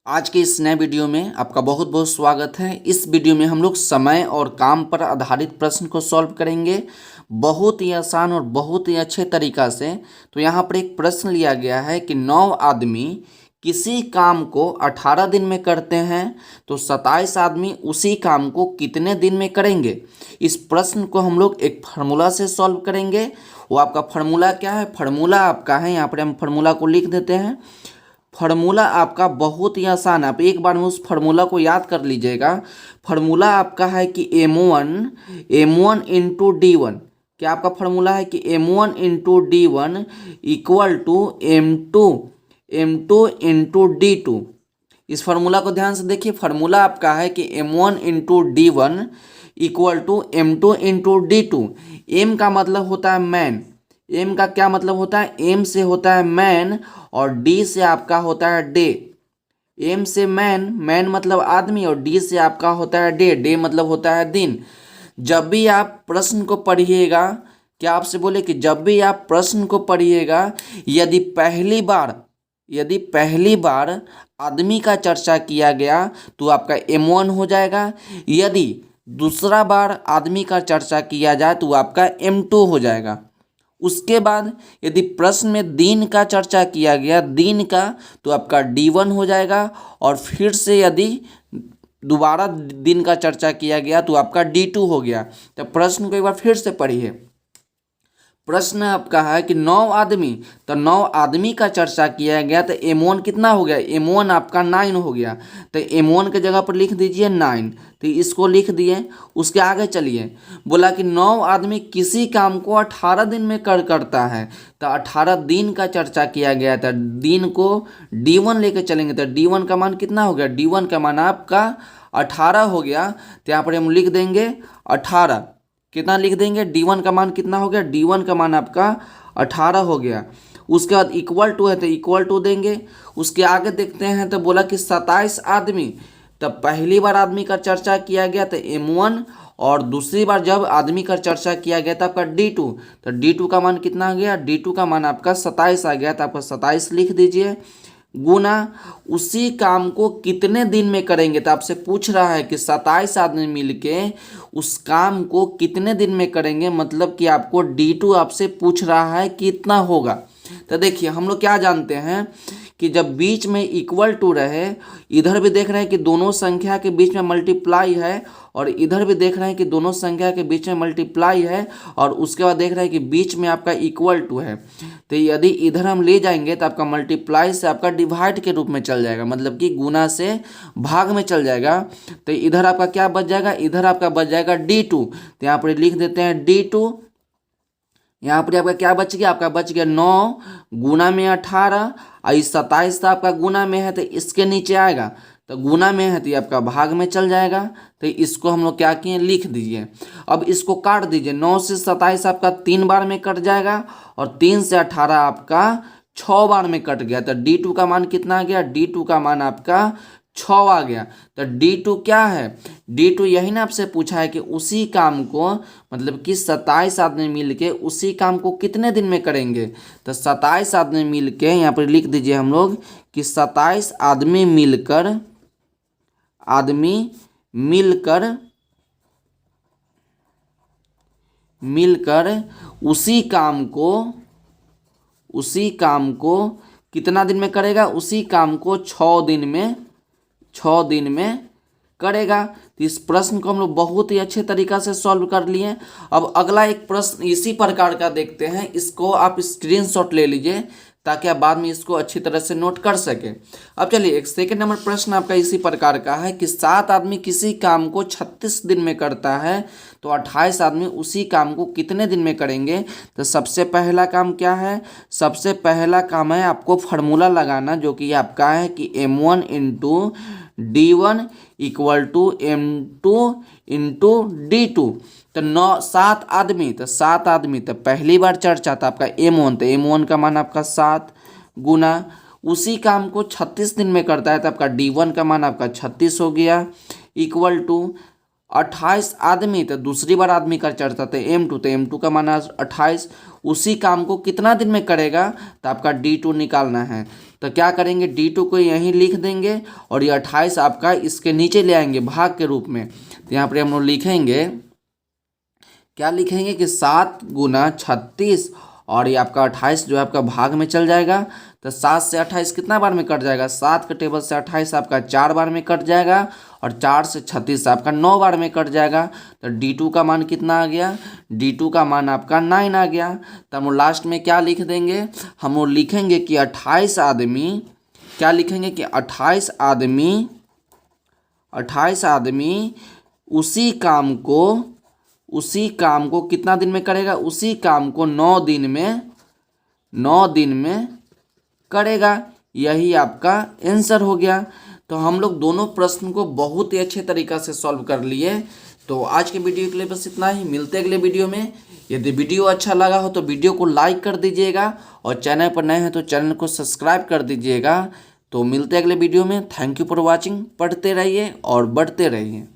आज के इस नए वीडियो में आपका बहुत बहुत स्वागत है। इस वीडियो में हम लोग समय और काम पर आधारित प्रश्न को सॉल्व करेंगे बहुत ही आसान और बहुत ही अच्छे तरीक़ा से। तो यहाँ पर एक प्रश्न लिया गया है कि 9 आदमी किसी काम को 18 दिन में करते हैं तो 27 आदमी उसी काम को कितने दिन में करेंगे। इस प्रश्न को हम लोग एक फार्मूला से सॉल्व करेंगे। वो आपका फार्मूला क्या है? फार्मूला आपका है, यहाँ पर हम फार्मूला को लिख देते हैं। फार्मूला आपका बहुत ही आसान है, आप एक बार में उस फार्मूला को याद कर लीजिएगा। फार्मूला आपका है कि m1 इंटू डी1। क्या आपका फार्मूला है कि m1 into D one equal to m2 into D two. इस फार्मूला को ध्यान से देखिए। फार्मूला आपका है कि m1 into D one equal to m2 into D two. m का मतलब होता है मैन। एम का क्या मतलब होता है? एम से होता है मैन और डी से आपका होता है डे। एम से मैन मतलब आदमी और डी से आपका होता है डे मतलब होता है दिन। जब भी आप प्रश्न को पढ़िएगा, क्या आपसे बोले कि जब भी आप प्रश्न को पढ़िएगा, यदि पहली बार आदमी का चर्चा किया गया तो आपका m1 हो जाएगा। यदि दूसरा बार आदमी का चर्चा किया जाए तो आपका m2 हो जाएगा। उसके बाद यदि प्रश्न में दिन का चर्चा किया गया, दिन का, तो आपका D1 हो जाएगा। और फिर से यदि दोबारा दिन का चर्चा किया गया तो आपका D2 हो गया। तो प्रश्न को एक बार फिर से पढ़िए। प्रश्न आपका है कि 9 आदमी, तो 9 आदमी का चर्चा किया गया तो m1 कितना हो गया? m1 आपका 9 हो गया। तो m1 के जगह पर लिख दीजिए 9। तो इसको लिख दिए। उसके आगे चलिए, बोला कि 9 आदमी किसी काम को 18 दिन में करता है। तो 18 दिन का चर्चा किया गया था। दिन को D1 लेके चलेंगे तो D1 का मान कितना हो गया? D1 का मान आपका 18 हो गया। तो यहाँ पर हम लिख देंगे 18। कितना लिख देंगे? D1 का मान कितना हो गया? D1 का मान आपका 18 हो गया। उसके बाद इक्वल टू है तो इक्वल टू देंगे। उसके आगे देखते हैं तो बोला कि 27 आदमी। तब पहली बार आदमी का चर्चा किया गया तो m1 और दूसरी बार जब आदमी का चर्चा किया गया था आपका D2। तो D2 का मान कितना आ गया? D2 का मान आपका 27 आ गया। तो आपका 27 लिख दीजिए गुना उसी काम को कितने दिन में करेंगे। तो आपसे पूछ रहा है कि 27 आदमी मिलके उस काम को कितने दिन में करेंगे, मतलब कि आपको D2 आपसे पूछ रहा है कितना होगा। तो देखिए हम लोग क्या जानते हैं कि जब बीच में इक्वल टू रहे, इधर भी देख रहे हैं कि दोनों संख्या के बीच में मल्टीप्लाई है और इधर भी देख रहे हैं कि दोनों संख्या के बीच में मल्टीप्लाई है और उसके बाद देख रहे हैं कि बीच में आपका इक्वल टू है। तो यदि इधर हम ले जाएंगे तो आपका मल्टीप्लाई से आपका डिवाइड के रूप में चल जाएगा, मतलब कि गुना से भाग में चल जाएगा। तो इधर आपका क्या बच जाएगा? इधर आपका बच जाएगा D2। तो यहाँ पर लिख देते हैं D2। यहाँ पर आपका क्या बच गया? आपका बच गया 9 गुना में 18 और इस 27 तो आपका गुना में है तो इसके नीचे आएगा। तो गुना में है तो ये आपका भाग में चल जाएगा। तो इसको हम लोग क्या किए? लिख दीजिए। अब इसको काट दीजिए। 9 से 27 आपका 3 बार में कट जाएगा और 3 से 18 आपका 6 बार में कट गया। तो D2 का मान कितना आ गया? D2 का मान आपका 6 आ गया। तो D2 क्या है? D2 यही ना आपसे पूछा है कि उसी काम को, मतलब कि 27 आदमी मिलके उसी काम को कितने दिन में करेंगे। तो 27 आदमी मिलके, यहाँ पर लिख दीजिए हम लोग कि 27 आदमी मिलकर उसी काम को कितना दिन में करेगा? उसी काम को 6 दिन में करेगा। तो इस प्रश्न को हम लोग बहुत ही अच्छे तरीक़ा से सॉल्व कर लिए। अब अगला एक प्रश्न इसी प्रकार का देखते हैं। इसको आप स्क्रीनशॉट ले लीजिए ताकि आप बाद में इसको अच्छी तरह से नोट कर सकें। अब चलिए एक सेकंड नंबर प्रश्न आपका इसी प्रकार का है कि 7 आदमी किसी काम को 36 दिन में करता है तो 28 आदमी उसी काम को कितने दिन में करेंगे। तो सबसे पहला काम क्या है? सबसे पहला काम है आपको फार्मूला लगाना, जो कि आपका है कि m1 into D1 equal to m2 into D2। तो 7 आदमी, तो पहली बार चर्चा था आपका m1, तो m1 का मान आपका 7 गुना उसी काम को 36 दिन में करता है तो आपका D1 का मान आपका 36 हो गया इक्वल टू 28 आदमी, तो दूसरी बार आदमी का चर्चा था m2, तो m2 का मान 28 उसी काम को कितना दिन में करेगा। तो आपका D2 निकालना है। तो क्या करेंगे, D2 को यहीं लिख देंगे और ये 28 आपका इसके नीचे ले आएंगे भाग के रूप में। तो यहाँ पर हम लोग लिखेंगे, क्या लिखेंगे कि 7 गुना 36 और ये आपका 28 जो है आपका भाग में चल जाएगा। तो 7 से 28 कितना बार में कट जाएगा, 7 के टेबल से 28 आपका 4 बार में कट जाएगा और 4 से 36 आपका 9 बार में कट जाएगा। तो D2 का मान कितना आ गया, D2 का मान आपका 9 आ गया। तो हम लास्ट में क्या लिख देंगे, हम लोग लिखेंगे कि 28 आदमी, क्या लिखेंगे कि 28 आदमी उसी काम को कितना दिन में करेगा, उसी काम को 9 दिन में करेगा। यही आपका आंसर हो गया। तो हम लोग दोनों प्रश्न को बहुत ही अच्छे तरीक़ा से सॉल्व कर लिए। तो आज के वीडियो के लिए बस इतना ही, मिलते हैं अगले वीडियो में। यदि वीडियो अच्छा लगा हो तो वीडियो को लाइक कर दीजिएगा और चैनल पर नए हैं तो चैनल को सब्सक्राइब कर दीजिएगा। तो मिलते हैं अगले वीडियो में। Thank you for watching. पढ़ते रहिए और बढ़ते रहिए।